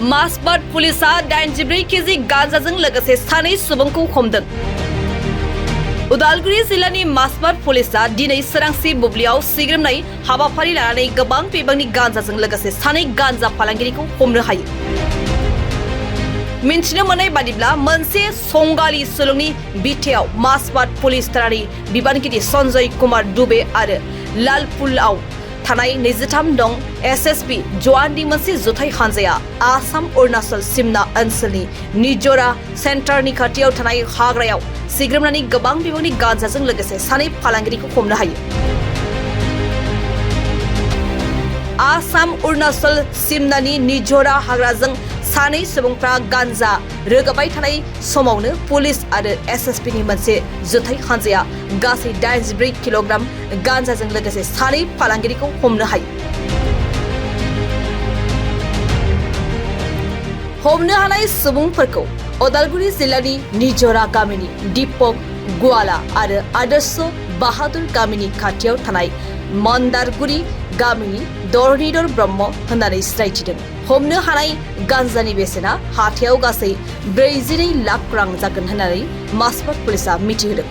मासबाट पुलिसा 84 केजि गांजाजों लोगोसे सानै सुबुंखौ हमदों। उदालगुरि जिल्लानि मासबाट पुलिसा दिनै सोरांसि बुब्लियाव सिग्रोमनाय हाबाफारि लानानै गोबां बिबांनि गांजाजों लोगोसे सानै गांजा फालांगिरिखौ हमनो हायो। मिन्थिनो मोननाय बादिब्ला मोनसे संगालि सुलुंनि बिथायाव मासबाट पुलिस थानानि बिबानगिरि सन्जय कुमार दुबे आरो लालपुलाव थानाय 23 नं एसएसपि जवाननि मोनसे जुथाइ हानजाया आसाम अरुणाचल सिमना ओनसोलनि निजरा सेन्टारनि खाथियाव थानाय हाग्रायाव सिग्रोमनानै गोबां बिबांनि गांजाजों लोगोसे सानै फालांगिरिखौ हमनो हायो। आसाम अरुणाचल सिमनानि निजरा हाग्राजों सानै सुबुंफ्रा गांजा रोगाबाय थानाय समावनो पुलिस आरो एसएसपिनि मोनसे जुथाइ हानजाया गासै 84 किल'ग्राम गांजाजों लोगोसे सानै फालांगिरिखौ हमनो हायो। हमनो हानाय सुबुंफोरखौ उदालगुरि जिल्लानि निजरा गामिनि दीपक गुवाला आरो आदर्श बाहादुर गामिनि खाथियाव थानाय मन्दारगुरि गामिनि धरनीधर ब्रह्म होननानै सिनायथिदों। हमनो हानाय गांजानि बेसेना हाथायाव गासै 42 लाख रां जागोन होननानै मासबाट पुलिसा मिथिहोदों।